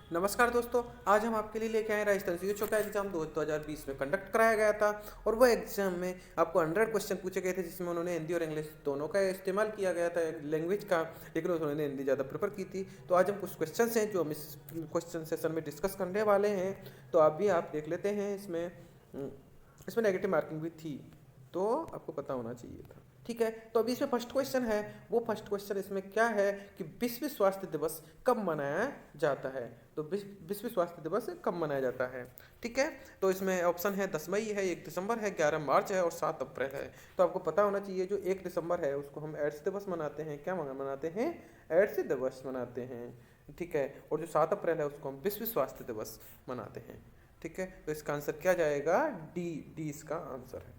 नमस्कार दोस्तों। आज हम आपके लिए लेके आए राजस्थान सीईओ का एग्जाम 2020 में कंडक्ट कराया गया था। और वो एग्जाम में आपको 100 क्वेश्चन पूछे गए थे, जिसमें उन्होंने हिंदी और इंग्लिश दोनों का इस्तेमाल किया गया था लैंग्वेज का, लेकिन उन्होंने हिंदी ज़्यादा प्रेफर की थी। तो आज हम कुछ क्वेश्चन हैं जो हम इस क्वेश्चन सेशन में डिस्कस करने वाले हैं। तो अभी आप देख लेते हैं। इसमें नेगेटिव मार्किंग भी थी, तो आपको पता होना चाहिए था। ठीक है, तो अभी इसमें फर्स्ट क्वेश्चन है। वो फर्स्ट क्वेश्चन इसमें क्या है कि विश्व स्वास्थ्य दिवस कब मनाया जाता है। तो विश्व स्वास्थ्य दिवस कब मनाया जाता है। ठीक है, तो इसमें ऑप्शन है 10 मई है, 1 दिसंबर है, 11 मार्च है और 7 अप्रैल है। तो आपको पता होना चाहिए जो 1 दिसंबर है उसको हम एड्स दिवस मनाते हैं। क्या मनाते हैं? एड्स दिवस मनाते हैं। ठीक है, और जो 7 अप्रैल है उसको हम विश्व स्वास्थ्य दिवस मनाते हैं। ठीक है, तो इसका आंसर क्या जाएगा? डी। डी इसका आंसर है।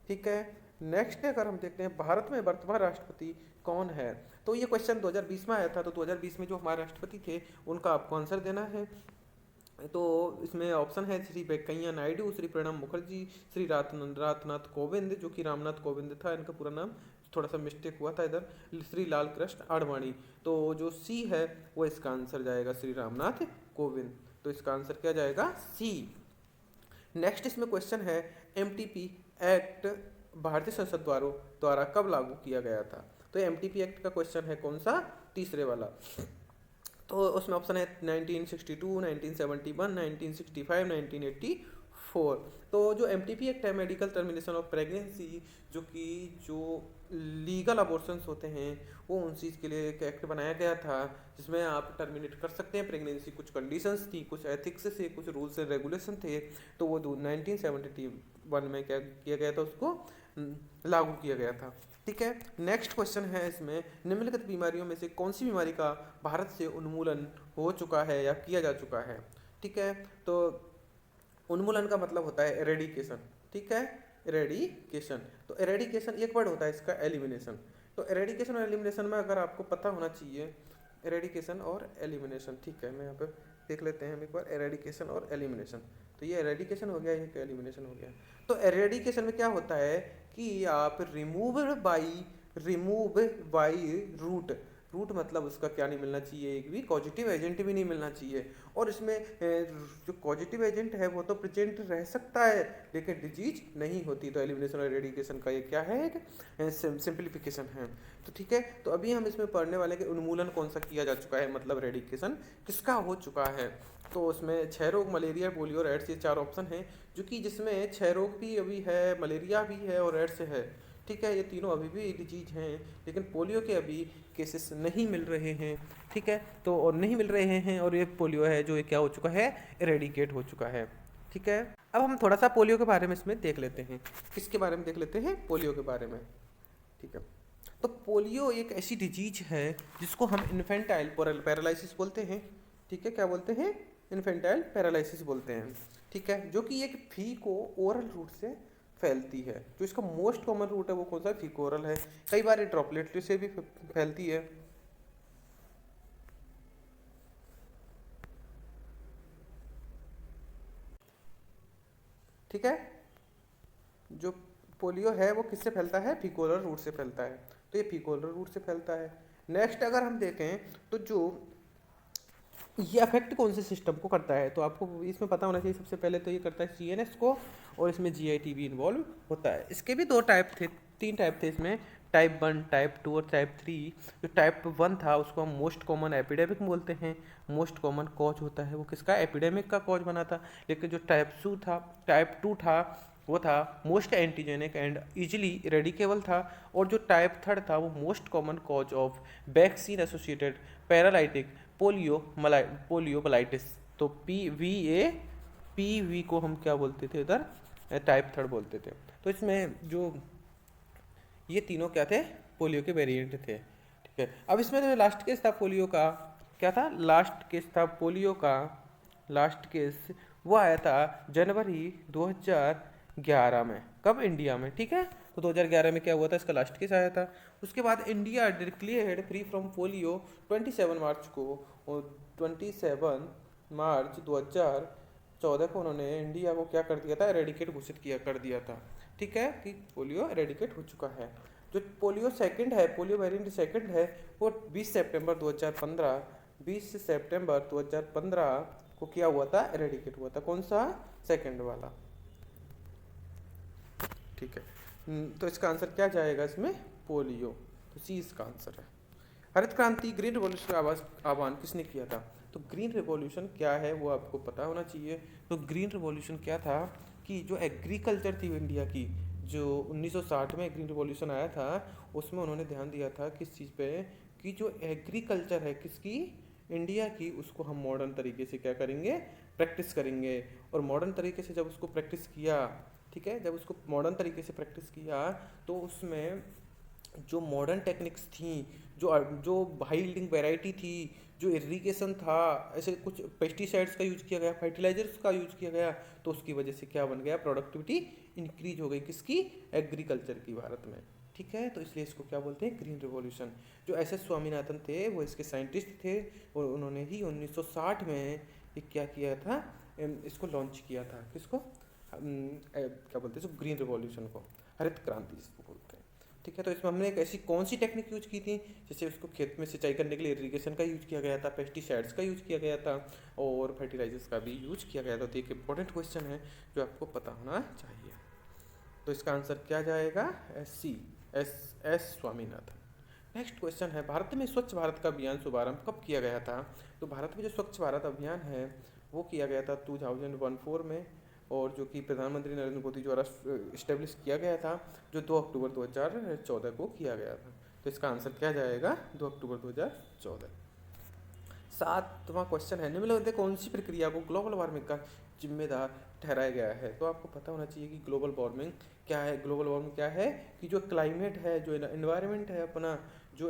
ठीक है, नेक्स्ट अगर हम देखते हैं भारत में वर्तमान राष्ट्रपति कौन है। तो ये क्वेश्चन 2020 में आया था। तो 2020 में जो हमारे राष्ट्रपति थे उनका आपको आंसर देना है। तो इसमें ऑप्शन है श्री वेंकैया नायडू, श्री प्रणब मुखर्जी, श्री रामनाथ कोविंद, जो कि रामनाथ कोविंद था इनका पूरा नाम, थोड़ा सा मिस्टेक हुआ था इधर, श्री लाल कृष्ण आडवाणी। तो जो सी है वो इसका आंसर जाएगा श्री रामनाथ कोविंद। तो इसका आंसर क्या जाएगा? सी। नेक्स्ट इसमें क्वेश्चन है एमटीपी एक्ट भारतीय संसद द्वारा कब लागू किया गया था। तो एमटीपी एक्ट का क्वेश्चन है कौन सा? तीसरे वाला। तो उसमें ऑप्शन है 1962, 1971, 1965, 1984। तो जो एमटीपी एक्ट है, मेडिकल टर्मिनेशन ऑफ प्रेगनेंसी, जो लीगल अबॉर्शंस होते हैं, वो उन चीज़ के लिए एक एक्ट बनाया गया था जिसमें आप टर्मिनेट कर सकते हैं प्रेगनेंसी। कुछ कंडीशंस थी, कुछ एथिक्स थे, कुछ रूल्स एंड रेगुलेशन थे। तो वो 1971 में क्या किया गया था, उसको लागू किया गया था। ठीक है, नेक्स्ट क्वेश्चन है इसमें निम्नलिखित बीमारियों में से कौन सी बीमारी का भारत से उन्मूलन हो चुका है या किया जा चुका है। ठीक है, तो उन्मूलन का मतलब होता है एरेडिकेशन। ठीक है, एरेडिकेशन। तो एरेडिकेशन एक वर्ड होता है इसका, एलिमिनेशन। तो एरेडिकेशन और एलिमिनेशन में अगर आपको पता होना चाहिए, एरेडिकेशन और एलिमिनेशन। ठीक है, मैं यहाँ पे देख लेते हैं हम एक बार, एरेडिकेशन और एलिमिनेशन। तो ये एरेडिकेशन हो गया, ये एलिमिनेशन हो गया। तो एरेडिकेशन में क्या होता है कि आप रिमूव बाई रूट। रूट मतलब उसका क्या नहीं मिलना चाहिए, एक भी पॉजिटिव एजेंट भी नहीं मिलना चाहिए। और इसमें जो पॉजिटिव एजेंट है वो तो प्रेजेंट रह सकता है लेकिन डिजीज नहीं होती। तो एलिमिनेशन और एरेडिकेशन का ये क्या है? एक सिंप्लीफिकेशन है। तो ठीक है, तो अभी हम इसमें पढ़ने वाले कि उन्मूलन कौन सा किया जा चुका है, मतलब एरेडिकेशन किसका हो चुका है। तो उसमें क्षय रोग, मलेरिया, पोलियो और एड्स, ये 4 ऑप्शन हैं। जो कि जिसमें क्षय रोग भी अभी है, मलेरिया भी है और एड्स है। ठीक है, ये तीनों अभी भी डिजीज हैं, लेकिन पोलियो के अभी केसेस नहीं मिल रहे हैं। ठीक है, तो और नहीं मिल रहे हैं, और ये पोलियो है जो ये क्या हो चुका है, इरेडिकेट हो चुका है। ठीक है, अब हम थोड़ा सा पोलियो के बारे में इसमें देख लेते हैं। किसके बारे में देख लेते हैं? पोलियो के बारे में। ठीक है, तो पोलियो एक ऐसी डिजीज है जिसको हम इन्फेंटाइल पैरालिसिस बोलते हैं। ठीक है, क्या बोलते हैं? इन्फेंटाइल पैरालिसिस बोलते हैं। ठीक है, जो कि एक फीको ओरल रूट से फैलती है। जो इसका मोस्ट कॉमन रूट है वो कौन सा? फीको ओरल है। कई बार ये ड्रॉपलेट से भी फैलती है। ठीक है, जो पोलियो है वो किससे फैलता है? फीकोलर रूट से फैलता है। तो ये फीकोलर रूट से फैलता है। नेक्स्ट अगर हम देखें तो जो ये अफेक्ट कौन से सिस्टम को करता है, तो आपको इसमें पता होना चाहिए। सबसे पहले तो ये करता है सीएनएस को, और इसमें जीआईटी भी इन्वॉल्व होता है। इसके भी 2 टाइप थे, 3 टाइप थे इसमें, टाइप 1, टाइप 2 और टाइप 3। जो टाइप 1 था उसको हम मोस्ट कॉमन एपिडेमिक बोलते हैं। मोस्ट कॉमन कॉज होता है वो किसका? एपिडेमिक का कॉज बना था। लेकिन जो टाइप 2 था वो था most antigenic and easily eradicable था। और जो टाइप 3 था वो most common cause of vaccine associated paralytic poliomyelitis. तो पी वी को हम क्या बोलते थे इधर? टाइप 3 बोलते थे। तो इसमें जो ये तीनों क्या थे? पोलियो के वेरिएंट थे। ठीक है, अब इसमें जो लास्ट केस था पोलियो का, क्या था? लास्ट केस था पोलियो का, लास्ट केस वो आया था जनवरी 2011 में। कब? इंडिया में। ठीक है, तो 2011 में क्या हुआ था? इसका लास्ट केस आया था। उसके बाद India declared free from polio 27 मार्च को, और 27 मार्च 2014 को उन्होंने इंडिया को क्या कर दिया था? एरेडिकेट घोषित कर दिया था। ठीक है, कि पोलियो एरेडिकेट हो चुका है। जो पोलियो सेकंड है, पोलियो वेरिएंट सेकंड है, वो 20 सितंबर 2015 20 सितंबर 2015 को क्या हुआ था, एरेडिकेट हुआ था। कौन सा, सेकंड वाला। ठीक है, तो इसका आंसर क्या जाएगा इसमें, पोलियो। तो सी इसका आंसर है। हरित क्रांति, ग्रीन रिवॉल्यूशन का आह्वान किसने किया था। तो ग्रीन रिवॉल्यूशन क्या है वो आपको पता होना चाहिए। तो ग्रीन रिवॉल्यूशन क्या था कि जो एग्रीकल्चर थी इंडिया की, जो 1960 में ग्रीन रिवॉल्यूशन आया था, उसमें उन्होंने ध्यान दिया था किस चीज़ पे, कि जो एग्रीकल्चर है किसकी, इंडिया की, उसको हम मॉडर्न तरीके से क्या करेंगे, प्रैक्टिस करेंगे। और मॉडर्न तरीके से जब उसको प्रैक्टिस किया, ठीक है, जब उसको मॉडर्न तरीके से प्रैक्टिस किया तो उसमें जो मॉडर्न टेक्निक्स थी, जो हाई यील्डिंग वैरायटी थी, जो इरिगेशन था, ऐसे कुछ पेस्टिसाइड्स का यूज किया गया, फर्टिलाइजर्स का यूज किया गया, तो उसकी वजह से क्या बन गया, प्रोडक्टिविटी इंक्रीज हो गई किसकी, एग्रीकल्चर की, भारत में। ठीक है, तो इसलिए इसको क्या बोलते हैं, ग्रीन रिवॉल्यूशन। जो एस एस स्वामीनाथन थे वो इसके साइंटिस्ट थे, और उन्होंने ही 1960 में ये क्या किया था, इसको लॉन्च किया था, किसको, क्या बोलते हैं, ग्रीन रिवॉल्यूशन को, हरित क्रांति जिसको बोलते हैं। ठीक है, तो इसमें हमने एक ऐसी कौन सी टेक्निक यूज की थी, जैसे उसको खेत में सिंचाई करने के लिए इरिगेशन का यूज किया गया था, पेस्टिसाइड्स का यूज किया गया था, और फर्टिलाइजर्स का भी यूज किया गया था। तो एक इंपॉर्टेंट क्वेश्चन है जो आपको पता होना चाहिए। तो इसका आंसर क्या जाएगा, एस स्वामीनाथन। नेक्स्ट क्वेश्चन है, भारत में स्वच्छ भारत का अभियान शुभारंभ कब किया गया था। तो भारत में जो स्वच्छ भारत अभियान है वो किया गया था 2014 में, और जो कि प्रधानमंत्री नरेंद्र मोदी द्वारा इस्टेब्लिश किया गया था, जो 2 अक्टूबर 2014 को किया गया था। तो इसका आंसर क्या जाएगा, 2 अक्टूबर 2014। 7वां क्वेश्चन है, निम्नलिखित कौन सी प्रक्रिया को ग्लोबल वार्मिंग का जिम्मेदार ठहराया गया है। तो आपको पता होना चाहिए कि ग्लोबल वार्मिंग क्या है। ग्लोबल वार्मिंग क्या है कि जो क्लाइमेट है, जो इन्वायरमेंट है अपना, जो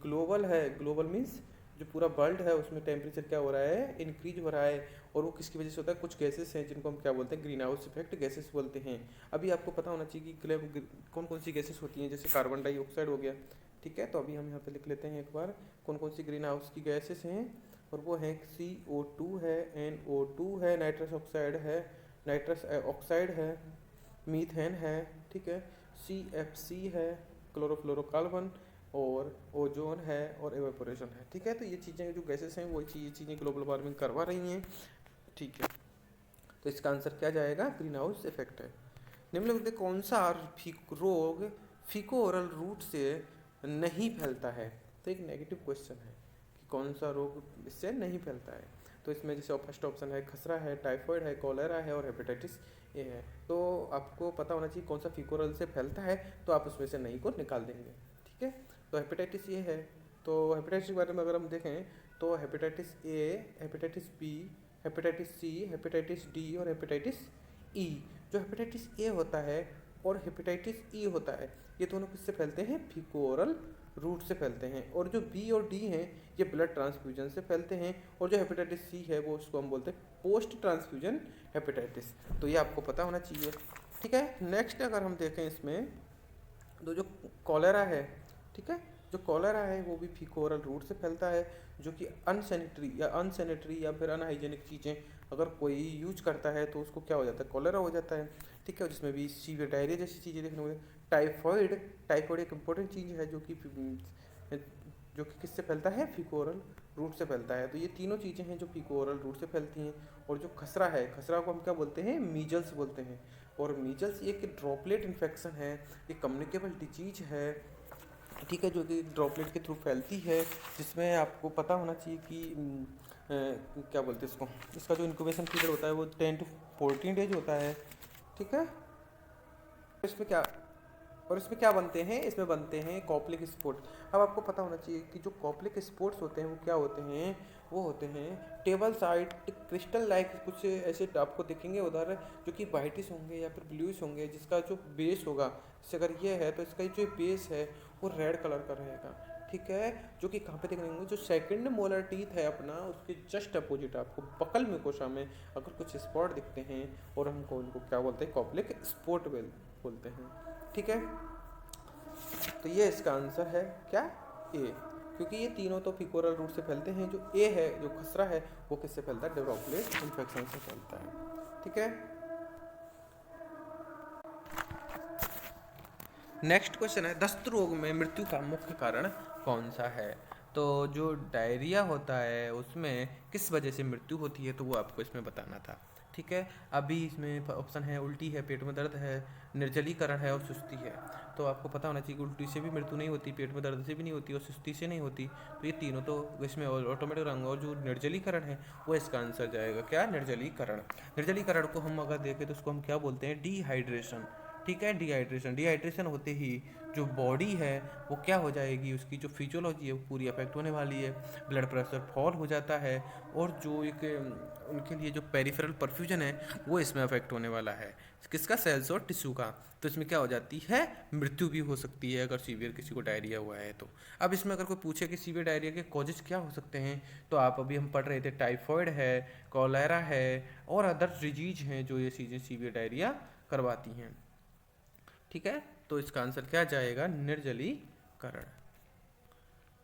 ग्लोबल है, ग्लोबल मीन्स जो पूरा वर्ल्ड है उसमें टेम्परेचर क्या हो रहा है, इंक्रीज हो रहा है। और वो किसकी वजह से होता है, कुछ गैसेस हैं जिनको हम क्या बोलते हैं, ग्रीन हाउस इफेक्ट गैसेस बोलते हैं। अभी आपको पता होना चाहिए कि कौन कौन सी गैसेस होती हैं, जैसे कार्बन डाइऑक्साइड हो गया। ठीक है, तो अभी हम यहाँ पे लिख लेते हैं एक बार कौन कौन सी ग्रीन हाउस की गैसेस हैं, और वो हैं CO2 है, NO2 है, नाइट्रस ऑक्साइड है, नाइट्रस ऑक्साइड है, मीथेन है, ठीक है, CFC है, क्लोरोफ्लोरोकार्बन, और ओजोन है, और एवेपोरेशन है। ठीक है, तो ये चीज़ें जो गैसेस हैं वो चीज़ें ग्लोबल वार्मिंग करवा रही हैं। ठीक है, तो इसका आंसर क्या जाएगा, ग्रीन हाउस इफेक्ट है। निम्नलिखित में कौन सा रोग फीको ओरल रूट से नहीं फैलता है। तो एक नेगेटिव क्वेश्चन है कि कौन सा रोग इससे नहीं फैलता है। तो इसमें जैसे फर्स्ट ऑप्शन है खसरा है, टाइफॉइड है, कॉलेरा है, और हेपेटाइटिस ए है। तो आपको पता होना चाहिए कौन सा फीको ओरल से फैलता है, तो आप उसमें से नहीं को निकाल देंगे। ठीक है, तो हेपेटाइटिस ए है। तो हेपेटाइटिस के बारे में अगर हम देखें तो hepatitis A, hepatitis B, hepatitis C, hepatitis D, और हेपेटाइटिस ई। जो हेपेटाइटिस ए होता है और हेपेटाइटिस ई होता है, ये दोनों किससे फैलते हैं, फीको ओरल रूट से फैलते हैं। और जो बी और डी हैं ये ब्लड ट्रांसफ्यूजन से फैलते हैं। और जो हेपेटाइटिस सी है वो उसको हम बोलते हैं पोस्ट ट्रांसफ्यूजन हेपेटाइटिस। तो ये आपको पता होना चाहिए। ठीक है, नेक्स्ट अगर हम देखें इसमें तो जो कॉलेरा है, ठीक है, जो कॉलेरा है वो भी फीको ओरल रूट से फैलता है, जो कि अनसैनिटरी या फिर अनहाइजेनिक चीज़ें अगर कोई यूज करता है तो उसको क्या हो जाता है, कॉलेरा हो जाता है। ठीक है, जिसमें भी सीवियर डायरिया जैसी चीज़ें देखने को मिलती। टाइफॉइड एक इम्पोर्टेंट चीज़ है जो कि किससे फैलता है, फीको ओरल रूट से फैलता है। तो ये तीनों चीज़ें हैं जो फीको ओरल रूट से फैलती हैं। और जो खसरा है, खसरा को हम क्या बोलते हैं, मीजल्स बोलते हैं। और मीजल्स एक ड्रॉपलेट इन्फेक्शन है, एक कम्युनिकेबल डिजीज है। ठीक है, जो कि ड्रॉपलेट के थ्रू फैलती है, जिसमें आपको पता होना चाहिए कि क्या बोलते हैं इसको, इसका जो इंक्यूबेशन पीरियड होता है वो 10 to 14 डेज होता है। ठीक है, इसमें क्या बनते हैं, इसमें बनते हैं कॉप्लिक स्पोर्ट। अब आपको पता होना चाहिए कि जो कॉप्लिक स्पोर्ट्स होते हैं वो क्या होते हैं, वो होते हैं टेबल साइड क्रिस्टल लाइक कुछ ऐसे आपको दिखेंगे उधर, जो कि वाइटिश होंगे या फिर ब्लूइश होंगे, जिसका जो बेस होगा, जैसे अगर ये है तो इसका जो बेस है वो रेड कलर का रहेगा। ठीक है, जो कि कहाँ पे देखने होंगे, जो सेकंड मोलर टीथ है अपना उसके जस्ट अपोजिट आपको बकल मुकोसा में अगर कुछ स्पॉट दिखते हैं, और हमको उनको क्या बोलते हैं, कॉप्लिक स्पोर्ट बोलते हैं। ठीक है, तो ये इसका आंसर है क्या, ए, क्योंकि ये तीनों तो फीको ओरल रूट से फैलते हैं। जो ए है, जो खसरा है, वो किससे फैलता है, ड्रॉपलेट इन्फेक्शन से फैलता है। ठीक है, नेक्स्ट क्वेश्चन है, दस्त रोग में मृत्यु का मुख्य कारण कौन सा है। तो जो डायरिया होता है उसमें किस वजह से मृत्यु होती है, तो वो आपको इसमें बताना था। ठीक है, अभी इसमें ऑप्शन है उल्टी है, पेट में दर्द है, निर्जलीकरण है और सुस्ती है। तो आपको पता होना चाहिए कि उल्टी से भी मृत्यु नहीं होती, पेट में दर्द से भी नहीं होती और सुस्ती से नहीं होती। तो ये तीनों तो इसमें ऑटोमेटिक रंग, और जो निर्जलीकरण है वो इसका आंसर जाएगा क्या, निर्जलीकरण। निर्जलीकरण को हम अगर देखें तो उसको हम क्या बोलते हैं, डिहाइड्रेशन। ठीक है, डिहाइड्रेशन। डिहाइड्रेशन होते ही जो बॉडी है वो क्या हो जाएगी, उसकी जो फिजियोलॉजी है वो पूरी अफेक्ट होने वाली है, ब्लड प्रेशर फॉल हो जाता है, और जो एक उनके लिए जो पेरिफेरल परफ्यूजन है वो इसमें अफेक्ट होने वाला है, किसका, सेल्स और टिश्यू का। तो इसमें क्या हो जाती है, मृत्यु भी हो सकती है अगर सीवियर किसी को डायरिया हुआ है तो। अब इसमें अगर कोई पूछे कि सीवियर डायरिया के कॉजेज क्या हो सकते हैं, तो आप अभी हम पढ़ रहे थे टाइफॉइड है, कॉलेरा है और अदर डिजीज हैं जो ये चीज़ें सीवियर डायरिया करवाती हैं। ठीक है, तो इसका आंसर क्या जाएगा, निर्जलीकरण,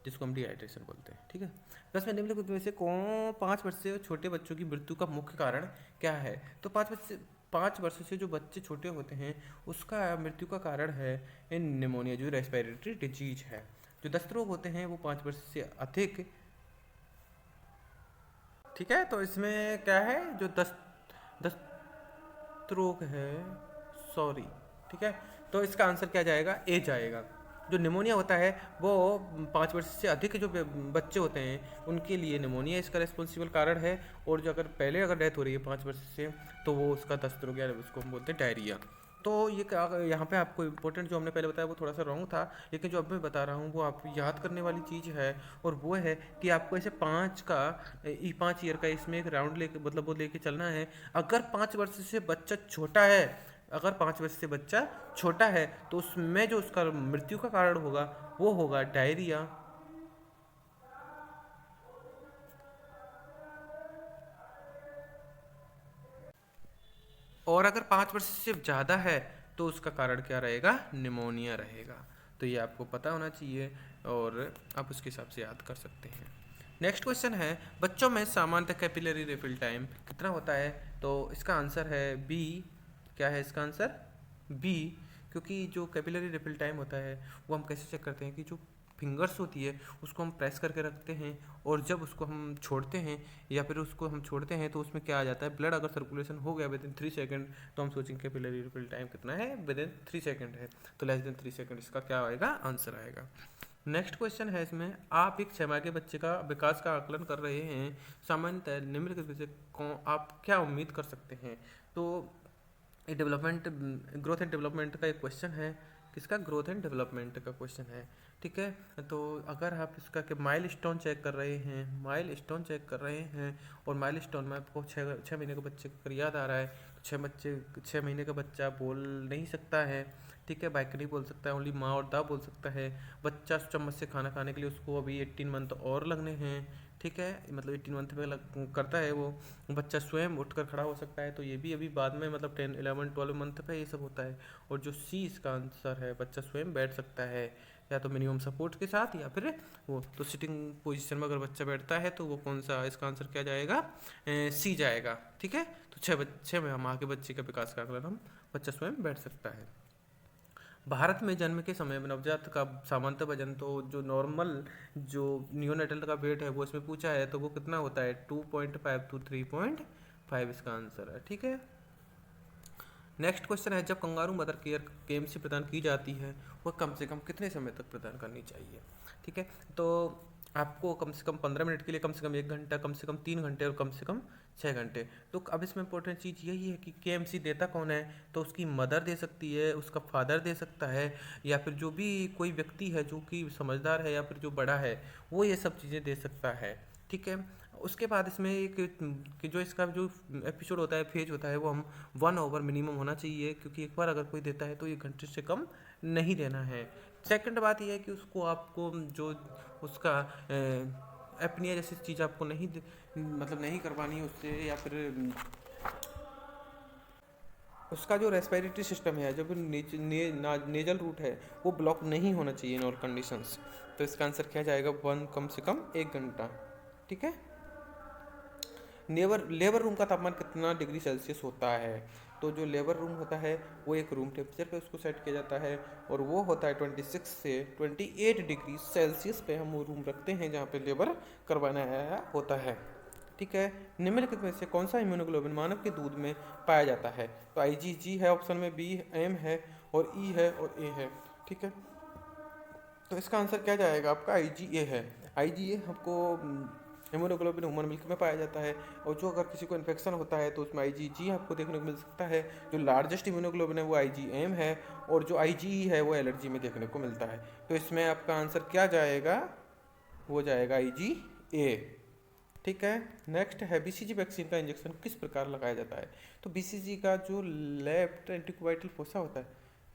जिसको हम डिहाइड्रेशन बोलते हैं। ठीक है, बस में निम्नलिखित में से कौन 5 वर्ष से छोटे बच्चों की मृत्यु का मुख्य कारण क्या है। तो 5 वर्ष से जो बच्चे छोटे होते हैं उसका मृत्यु का कारण है निमोनिया, जो रेस्पिरेटरी डिजीज है। जो दस्त रोग होते हैं वो 5 वर्ष से अधिक। ठीक है, तो इसमें क्या है, जो दस्त रोग है, सॉरी। ठीक है, तो इसका आंसर क्या जाएगा, ए जाएगा। जो निमोनिया होता है वो 5 वर्ष से अधिक जो बच्चे होते हैं उनके लिए निमोनिया इसका रिस्पॉन्सिबल कारण है, और जो अगर डेथ हो रही है 5 वर्ष से तो वो उसका दस्त रोग, या उसको हम बोलते हैं डायरिया। तो ये यहाँ पे आपको इम्पोर्टेंट जो हमने पहले बताया वो थोड़ा सा रॉन्ग था, लेकिन जो अब मैं बता रहा हूँ वो आप याद करने वाली चीज़ है, और वो है कि आपको ऐसे 5 ईयर का इसमें एक राउंड लेके, मतलब वो लेके चलना है। अगर 5 वर्ष से बच्चा छोटा है, अगर 5 वर्ष से बच्चा छोटा है तो उसमें जो उसका मृत्यु का कारण होगा वो होगा डायरिया। और अगर 5 वर्ष से ज़्यादा है तो उसका कारण क्या रहेगा, निमोनिया रहेगा। तो ये आपको पता होना चाहिए और आप उसके हिसाब से याद कर सकते हैं। नेक्स्ट क्वेश्चन है, बच्चों में सामान्यतः कैपिलरी रिफिल टाइम कितना होता है। तो इसका आंसर है बी। क्या है इसका आंसर, बी। क्योंकि जो कैपिलरी रिफिल टाइम होता है वो हम कैसे चेक करते हैं कि जो फिंगर्स होती है उसको हम प्रेस करके रखते हैं, और जब उसको हम छोड़ते हैं या फिर उसको हम छोड़ते हैं तो उसमें क्या आ जाता है, ब्लड अगर सर्कुलेशन हो गया विद इन 3 सेकंड तो हम सोचेंगे कैपिलरी रिफिल टाइम कितना है, विद इन 3 सेकंड है, तो लेस देन 3 सेकंड इसका क्या आएगा, आंसर आएगा। नेक्स्ट क्वेश्चन है इसमें, आप एक 6 माह के बच्चे का विकास का आकलन कर रहे हैं, सामान्यतः निम्नलिखित से आप क्या उम्मीद कर सकते हैं। तो डेवलपमेंट, ग्रोथ एंड डेवलपमेंट का एक क्वेश्चन है, किसका, ग्रोथ एंड डेवलपमेंट का क्वेश्चन है। ठीक है, तो अगर आप इसका कि माइल स्टोन चेक कर रहे हैं, माइल स्टोन चेक कर रहे हैं, और माइल स्टोन में आपको 6 महीने के बच्चे का याद आ रहा है, तो 6 महीने का बच्चा बोल नहीं सकता है। ठीक है, बाइक नहीं बोल सकता है, ओनली माँ और दा बोल सकता है। बच्चा चम्मच से खाना खाने के लिए उसको अभी 18 मंथ और लगने हैं। ठीक है, मतलब 18 मंथ में करता है वो। बच्चा स्वयं उठकर खड़ा हो सकता है, तो ये भी अभी बाद में मतलब 10, 11, 12 मंथ पे ये सब होता है। और जो सी इसका आंसर है, बच्चा स्वयं बैठ सकता है, या तो मिनिमम सपोर्ट के साथ, या फिर वो तो सिटिंग पोजीशन में अगर बच्चा बैठता है तो वो कौन सा, इसका आंसर क्या जाएगा, सी जाएगा। ठीक है, तो 6 माह के बच्चे का विकास का आकलन हम, बच्चा स्वयं बैठ सकता है। भारत में जन्म के समय नवजात का सामान्यतः वजन, तो जो नॉर्मल जो नियोनेटल का वेट है वो इसमें पूछा है, तो वो कितना होता है, 2.5 to 3.5 इसका आंसर है। ठीक है, नेक्स्ट क्वेश्चन है, जब कंगारू मदर केयर केएमसी प्रदान की जाती है वह कम से कम कितने समय तक प्रदान करनी चाहिए। ठीक है, तो आपको कम से कम 15 मिनट के लिए, कम से कम 1 घंटा, कम से कम 3 घंटे और कम से कम 6 घंटे। तो अब इसमें इंपॉर्टेंट चीज़ यही है कि केएमसी देता कौन है, तो उसकी मदर दे सकती है, उसका फादर दे सकता है, या फिर जो भी कोई व्यक्ति है जो कि समझदार है या फिर जो बड़ा है वो ये सब चीज़ें दे सकता है। ठीक है, उसके बाद इसमें एक कि जो इसका जो एपिसोड होता है, फेज होता है, वो हम 1 आवर मिनिमम होना चाहिए, क्योंकि एक बार अगर कोई देता है तो 1 घंटे से कम नहीं देना है। सेकंड बात यह है कि उसको आपको जो उसका एपनिया जैसी चीज़ आपको मतलब नहीं करवानी है उससे, या फिर उसका जो रेस्पिरेटरी सिस्टम है, जो नेजल रूट है वो ब्लॉक नहीं होना चाहिए इन ऑल कंडीशंस। तो इसका आंसर क्या जाएगा, 1 कम से कम 1 घंटा। ठीक है, लेबर रूम का तापमान कितना डिग्री सेल्सियस होता है। तो जो लेबर रूम होता है वो एक रूम टेम्परेचर पे उसको सेट किया जाता है, और वो होता है 26 से 28 डिग्री सेल्सियस पे हम वो रूम रखते हैं जहाँ पे लेबर करवाना आया होता है। ठीक है, निम्नलिखित में से कौन सा इम्यूनोग्लोबिन मानव के दूध में पाया जाता है? तो IgG है ऑप्शन में, बी एम है, और ई है, और ए है। ठीक है, तो इसका आंसर क्या जाएगा आपका? IgA है। IgA हमको हेमोग्लोबिन ह्यूमन मिल्क में पाया जाता है, और जो अगर किसी को इन्फेक्शन होता है तो उसमें IgG आपको देखने को मिल सकता है। जो लार्जेस्ट इम्यूनोग्लोबिन है वो IgM है, और जो IgE है वो एलर्जी में देखने को मिलता है। तो इसमें आपका आंसर क्या जाएगा? वो जाएगा IgA। ठीक है, नेक्स्ट है BCG वैक्सीन का इंजेक्शन किस प्रकार लगाया जाता है? तो BCG का जो लेफ्ट एंटीकोवाइटल फोसा होता है,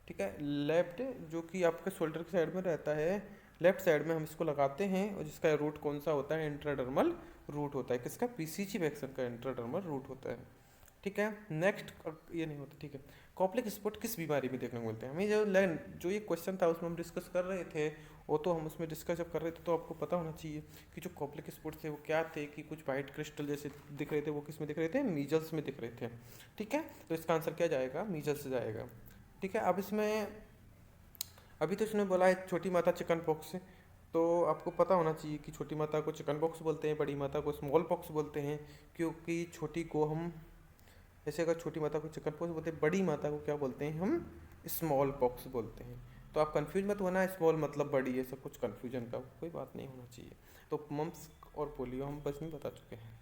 ठीक है, लेफ्ट जो कि आपके शोल्डर की साइड में रहता है, लेफ्ट साइड में हम इसको लगाते हैं, और जिसका रूट कौन सा होता है? इंट्राडर्मल रूट होता है। किसका? BCG वैक्सीन का इंट्राडर्मल रूट होता है। ठीक है, नेक्स्ट ये नहीं होता। ठीक है, कॉप्लिक स्पॉट किस बीमारी में देखने को मिलते हैं? हमें जो ये क्वेश्चन था उसमें हम डिस्कस कर रहे थे, वो तो हम उसमें डिस्कस जब कर रहे थे तो आपको पता होना चाहिए कि जो कॉप्लिक स्पॉट थे वो क्या थे, कि कुछ वाइट क्रिस्टल जैसे दिख रहे थे, वो किस में दिख रहे थे? मीजल्स में दिख रहे थे। ठीक है, तो इसका आंसर क्या जाएगा? मीजल्स से जाएगा। ठीक है, अब इसमें अभी तो इसने बोला है छोटी माता चिकन पॉक्स से, तो आपको पता होना चाहिए कि छोटी माता को चिकन पॉक्स बोलते हैं, बड़ी माता को स्मॉल पॉक्स बोलते हैं, क्योंकि छोटी को हम, जैसे अगर छोटी माता को चिकन पॉक्स बोलते हैं, बड़ी माता को क्या बोलते हैं? हम स्मॉल पॉक्स बोलते हैं। तो आप कंफ्यूज मत होना, स्मॉल मतलब बड़ी, ऐसा कुछ कंफ्यूजन का कोई बात नहीं होना चाहिए। तो मम्स और पोलियो हम बस में बता चुके हैं।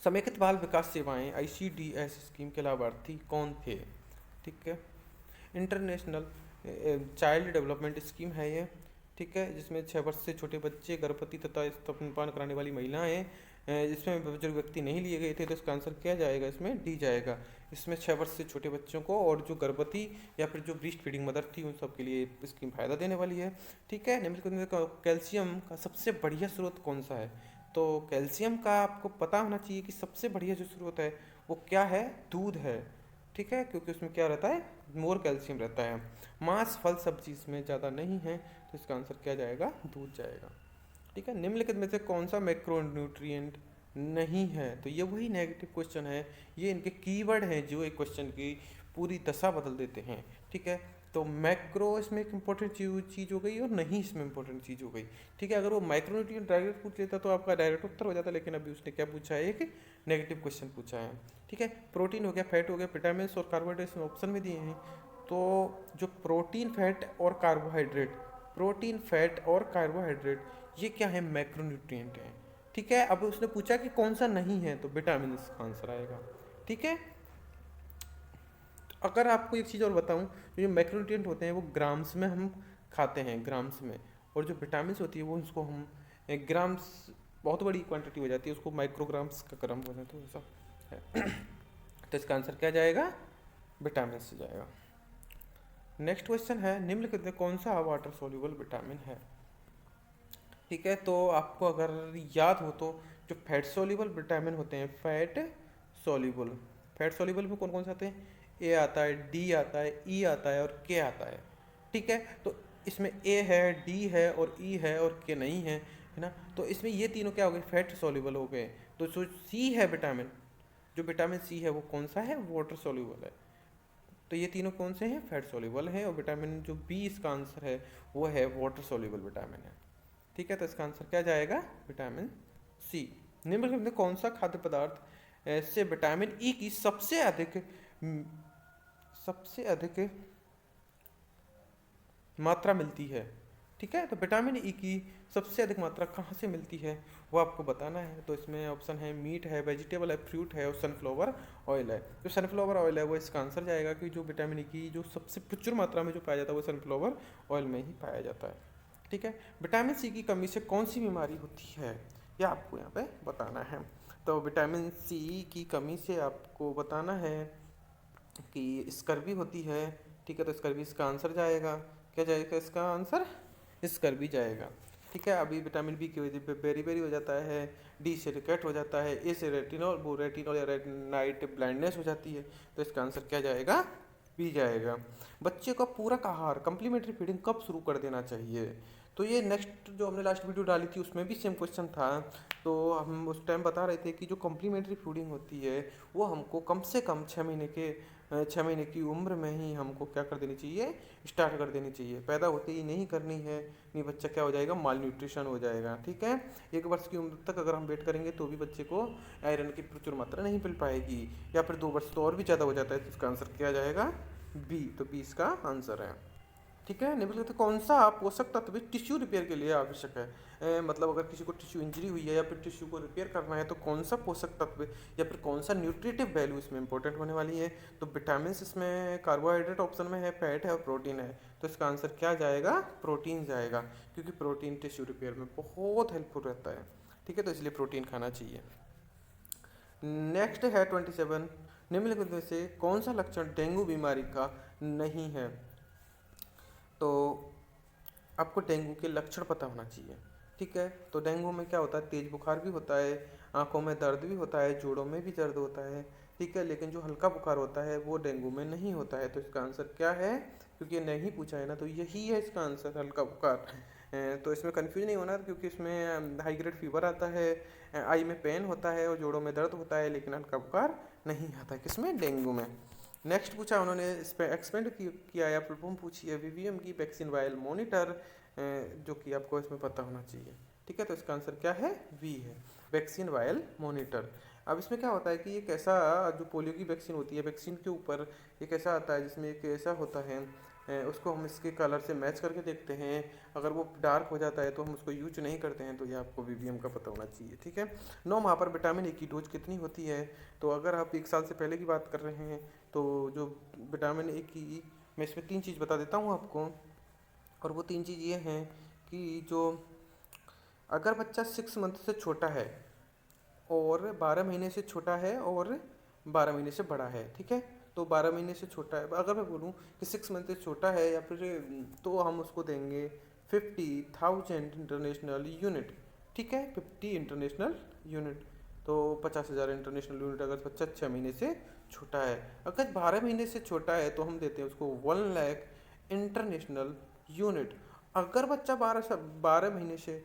समेकित बाल विकास सेवाएं ICDS स्कीम के लाभार्थी कौन थे? ठीक है, इंटरनेशनल चाइल्ड डेवलपमेंट स्कीम है ये। ठीक है, जिसमें 6 वर्ष से छोटे बच्चे, गर्भवती तथा स्तनपान कराने वाली महिलाएं, जिसमें बुजुर्ग व्यक्ति नहीं लिए गए थे, तो इसका आंसर क्या जाएगा? इसमें डी जाएगा। इसमें 6 वर्ष से छोटे बच्चों को और जो गर्भवती या फिर जो ब्रीस्ट फीडिंग मदर थी उन सब के लिए स्कीम फायदा देने वाली है। ठीक है, निम्नलिखित में कैल्शियम का सबसे बढ़िया स्रोत कौन सा है? तो कैल्शियम का आपको पता होना चाहिए कि सबसे बढ़िया जो स्रोत है वो क्या है? दूध है। ठीक है, क्योंकि उसमें क्या रहता है? मोर कैल्शियम रहता है। मांस, फल, सब्जी इसमें ज़्यादा नहीं है, तो इसका आंसर क्या जाएगा? दूध जाएगा। ठीक है, निम्नलिखित में से कौन सा मैक्रोन्यूट्रिएंट नहीं है? तो ये वही नेगेटिव क्वेश्चन है, ये इनके कीवर्ड हैं जो एक क्वेश्चन की पूरी दशा बदल देते हैं। ठीक है, तो मैक्रो इसमें एक इंपॉर्टेंट चीज़ हो गई, और नहीं इसमें इंपॉर्टेंट चीज़ हो गई। ठीक है, अगर वो माइक्रोन्यूट्रिएंट डायरेक्ट पूछ लेता तो आपका डायरेक्ट उत्तर हो जाता, लेकिन अभी उसने क्या पूछा है? एक नेगेटिव क्वेश्चन पूछा है। ठीक है, प्रोटीन हो गया, फैट हो गया, विटामिन और कार्बोहाइड्रेट्स ऑप्शन में दिए हैं। तो जो प्रोटीन, फैट और कार्बोहाइड्रेट, प्रोटीन, फैट और कार्बोहाइड्रेट, ये क्या है? मैक्रोन्यूट्रिएंट है। ठीक है, अब उसने पूछा कि कौन सा नहीं है, तो विटामिन इसका आंसर आएगा। ठीक है, अगर आपको एक चीज़ और बताऊं, जो मैक्रोन्यूट्रिएंट होते हैं वो ग्राम्स में हम खाते हैं, ग्राम्स में, और जो विटामिन होती है वो उसको हम ग्राम्स, बहुत बड़ी क्वांटिटी हो जाती है, उसको माइक्रोग्राम्स का क्रम बोले, तो ऐसा है। तो इसका आंसर क्या जाएगा? विटामिन से जाएगा। नेक्स्ट क्वेश्चन है, निम्नलिखित में कौन सा वाटर सोल्यूबल विटामिन है? ठीक है, तो आपको अगर याद हो तो जो फैट सोल्यूबल विटामिन होते हैं, फैट सोल्यूबल, फैट सोल्यूबल में कौन कौन से आते हैं? ए आता है, डी आता है, ई आता है, और के आता है। ठीक है, तो इसमें ए है, डी है, और ई है, और के नहीं है ना? तो इसमें ये तीनों क्या हो गए? फैट सोल्यूबल हो गए। तो जो सी है विटामिन, जो विटामिन सी है वो कौन सा है? वाटर सोल्यूबल है। तो ये तीनों कौन से हैं? फैट सोल्यूबल हैं। और विटामिन जो बी इसका आंसर है वो है वाटर सोल्यूबल विटामिन है। ठीक है, तो इसका आंसर क्या जाएगा? Vitamin C. निम्नलिखित में कौन सा खाद्य पदार्थ से विटामिन ई की सबसे अधिक मात्रा मिलती है? ठीक है, तो विटामिन ई की सबसे अधिक मात्रा कहाँ से मिलती है वो आपको बताना है। तो इसमें ऑप्शन है मीट है, वेजिटेबल है, फ्रूट है, और सनफ्लावर ऑयल है। जो सनफ्लावर ऑयल है वो इसका आंसर जाएगा कि जो विटामिन ई की जो सबसे प्रचुर मात्रा में जो पाया जाता है वो सनफ्लावर ऑयल में ही पाया जाता है। ठीक है, विटामिन सी की कमी से कौन सी बीमारी होती है, यह आपको यहाँ पे बताना है। तो विटामिन सी की कमी से आपको बताना है कि स्कर्वी होती है। ठीक है, तो स्कर्वी इसका आंसर जाएगा। क्या जाएगा इसका आंसर? स्कर्वी जाएगा। ठीक है, अभी विटामिन बी की वजह पे बेरी हो जाता है, डी से रिकेट हो जाता है, ए से रेटिनॉल या नाइट ब्लाइंडनेस हो जाती है। तो इसका आंसर क्या जाएगा? बी जाएगा। बच्चे का पूरक आहार, कंप्लीमेंट्री फीडिंग कब शुरू कर देना चाहिए? तो ये नेक्स्ट जो हमने लास्ट वीडियो डाली थी उसमें भी सेम क्वेश्चन था। तो हम उस टाइम बता रहे थे कि जो कम्प्लीमेंट्री फीडिंग होती है वो हमको कम से कम 6 महीने की उम्र में ही हमको क्या कर देनी चाहिए, स्टार्ट कर देनी चाहिए। पैदा होते ही नहीं करनी है, नहीं बच्चा क्या हो जाएगा, माल न्यूट्रिशन हो जाएगा। ठीक है, 1 वर्ष की उम्र तक अगर हम वेट करेंगे तो भी बच्चे को आयरन की प्रचुर मात्रा नहीं मिल पाएगी, या फिर 2 वर्ष तो और भी ज़्यादा हो जाता है। तो इसका आंसर क्या जाएगा, बी। तो बी इसका आंसर है। ठीक है, निम्नलिखित कौन सा पोषक तत्व टिश्यू रिपेयर के लिए आवश्यक है। मतलब अगर किसी को टिश्यू इंजरी हुई है या फिर टिश्यू को रिपेयर करना है तो कौन सा पोषक तत्व या फिर कौन सा न्यूट्रिटिव वैल्यू इसमें इंपॉर्टेंट होने वाली है। तो विटामिन इसमें, कार्बोहाइड्रेट ऑप्शन में है, फैट है और प्रोटीन है। तो इसका आंसर क्या जाएगा, प्रोटीन जाएगा, क्योंकि प्रोटीन टिश्यू रिपेयर में बहुत हेल्पफुल रहता है। ठीक है, तो इसलिए प्रोटीन खाना चाहिए। नेक्स्ट है 27, निम्नलिखित में से कौन सा लक्षण डेंगू बीमारी का नहीं है। तो आपको डेंगू के लक्षण पता होना चाहिए। ठीक है, तो डेंगू में क्या होता है, तेज बुखार भी होता है, आंखों में दर्द भी होता है, जोड़ों में भी दर्द होता है। ठीक है, लेकिन जो हल्का बुखार होता है वो डेंगू में नहीं होता है। तो इसका आंसर क्या है, क्योंकि ये नहीं पूछा है ना, तो यही है इसका आंसर, हल्का बुखार। तो इसमें कंफ्यूज नहीं होना, क्योंकि इसमें हाई ग्रेड फीवर आता है, आई में पेन होता है और जोड़ों में दर्द होता है, लेकिन हल्का बुखार नहीं आता है किसमें, डेंगू में। नेक्स्ट पूछा उन्होंने, इस पर एक्सपेंड किया या फुल फॉर्म पूछी है, वीवीएम की वैक्सीन वायल मॉनिटर, जो कि आपको इसमें पता होना चाहिए। ठीक है, तो इसका आंसर क्या है, वी है, वैक्सीन वायल मॉनिटर। अब इसमें क्या होता है कि एक ऐसा, जो पोलियो की वैक्सीन होती है, वैक्सीन के ऊपर एक ऐसा आता है जिसमें एक ऐसा होता है, उसको हम इसके कलर से मैच करके देखते हैं। अगर वो डार्क हो जाता है तो हम उसको यूज नहीं करते हैं। तो ये आपको वीवीएम का पता होना चाहिए। ठीक है, 9 माह पर विटामिन ए की डोज कितनी होती है। तो अगर आप 1 साल से पहले की बात कर रहे हैं तो जो विटामिन ए की, मैं इसमें 3 चीज़ बता देता हूँ आपको, और वो 3 चीज़ ये हैं कि जो, अगर बच्चा 6 मंथ से छोटा है और 12 महीने से छोटा है और 12 महीने से बड़ा है। ठीक है, तो 12 महीने से छोटा है, अगर मैं बोलूँ कि 6 मंथ से छोटा है या फिर, तो हम उसको देंगे 50,000 इंटरनेशनल यूनिट। ठीक है, 50 इंटरनेशनल यूनिट, तो 50,000 इंटरनेशनल यूनिट अगर बच्चा 6 महीने से छोटा है। अगर 12 महीने से छोटा है तो हम देते हैं उसको 1 लाख इंटरनेशनल यूनिट। अगर बच्चा 12 महीने से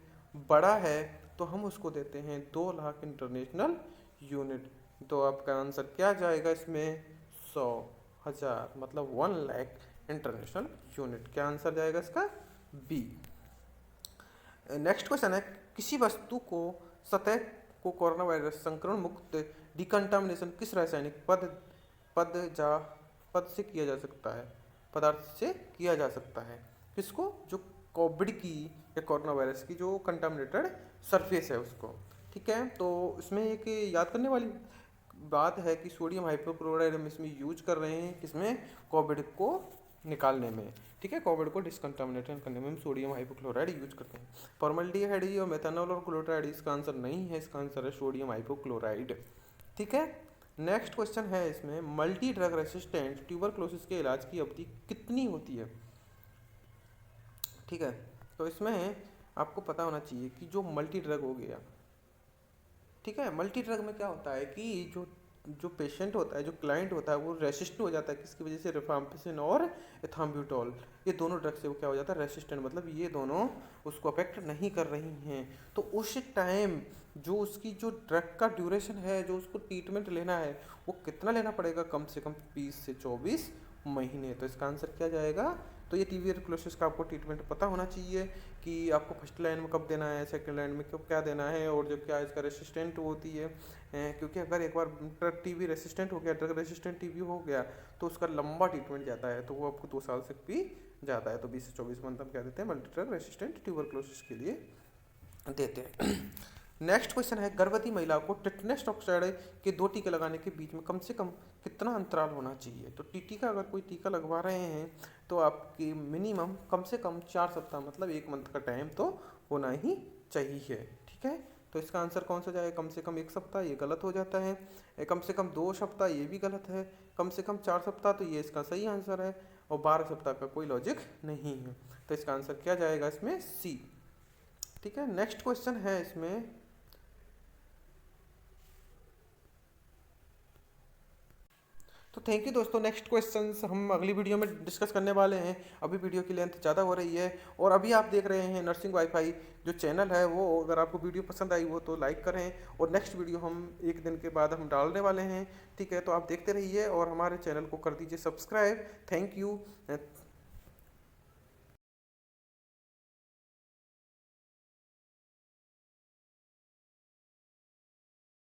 बड़ा है तो हम उसको देते हैं 2 लाख इंटरनेशनल यूनिट। तो आपका आंसर क्या जाएगा इसमें, 100,000, मतलब 1 लाख इंटरनेशनल यूनिट। क्या आंसर जाएगा इसका, बी। नेक्स्ट क्वेश्चन है, किसी वस्तु को सतह को कोरोना वायरस संक्रमण मुक्त डिकंटामिनेशन किस रासायनिक पद से किया जा सकता है, पदार्थ से किया जा सकता है। किसको, जो कोविड की या कोरोना वायरस की जो कंटामिनेटेड सरफेस है उसको। ठीक है, तो इसमें एक याद करने वाली बात है कि सोडियम हाइपोक्लोराइड हम इसमें यूज कर रहे हैं किसमें, कोविड को निकालने में। ठीक है, कोविड को डिस्कंटामिनेशन करने में हम सोडियम हाइपोक्लोराइड यूज करते हैं। फॉर्मल्डिहाइड और मेथनॉल और क्लोराइड इसका आंसर नहीं है, इसका आंसर है सोडियम हाइपोक्लोराइड। ठीक है, नेक्स्ट क्वेश्चन है इसमें, मल्टी ड्रग रेसिस्टेंट ट्यूबरक्लोसिस के इलाज की अवधि कितनी होती है। ठीक है, तो इसमें आपको पता होना चाहिए कि जो मल्टी ड्रग हो गया, ठीक है, मल्टी ड्रग में क्या होता है कि जो जो पेशेंट होता है, जो क्लाइंट होता है, वो रेसिस्टेंट हो जाता है किसकी वजह से, रिफाम्पिसिन और एथाम्ब्यूटोल, ये दोनों ड्रग से वो क्या हो जाता है, रेसिस्टेंट, मतलब ये दोनों उसको अफेक्ट नहीं कर रही हैं। तो उस टाइम जो उसकी जो ड्रग का ड्यूरेशन है, जो उसको ट्रीटमेंट लेना है, वो कितना लेना पड़ेगा, कम से कम 20 से 24 महीने। तो इसका आंसर क्या जाएगा, तो ये ट्यूबरक्लोसिस का आपको ट्रीटमेंट पता होना चाहिए कि आपको फर्स्ट लाइन में कब देना है, सेकंड लाइन में कब क्या देना है, और जब क्या इसका रेसिस्टेंट होती है। क्योंकि अगर एक बार टीबी रेसिस्टेंट हो गया, ड्रग रेसिस्टेंट टीबी हो गया, तो उसका लंबा ट्रीटमेंट जाता है, तो वो आपको 2 साल से भी जाता है। तो 20 से 24 मंथ हम क्या देते हैं, मल्टी ड्रग रेसिस्टेंट ट्यूबरक्लोसिस के लिए देते हैं। नेक्स्ट क्वेश्चन है, गर्भवती महिला को टिटनेस टॉक्साइड के 2 टीके लगाने के बीच में कम से कम कितना अंतराल होना चाहिए। तो टीटी का अगर कोई टीका लगवा रहे हैं तो आपकी मिनिमम कम से कम 4 सप्ताह, मतलब 1 मंथ का टाइम तो होना ही चाहिए। ठीक है, तो इसका आंसर कौन सा जाएगा, कम से कम 1 सप्ताह, ये गलत हो जाता है। कम से कम 2 सप्ताह, ये भी गलत है। कम से कम 4 सप्ताह, तो ये इसका सही आंसर है। और 12 सप्ताह का कोई लॉजिक नहीं है। तो इसका आंसर क्या जाएगा इसमें, सी। ठीक है, नेक्स्ट क्वेश्चन है इसमें, तो थैंक यू दोस्तों। नेक्स्ट क्वेश्चंस हम अगली वीडियो में डिस्कस करने वाले हैं। अभी वीडियो की लेंथ ज़्यादा हो रही है। और अभी आप देख रहे हैं नर्सिंग वाईफाई जो चैनल है, वो अगर आपको वीडियो पसंद आई हो तो लाइक करें। और नेक्स्ट वीडियो हम एक दिन के बाद हम डालने वाले हैं, ठीक है। तो आप देखते रहिए और हमारे चैनल को कर दीजिए सब्सक्राइब। Thank you.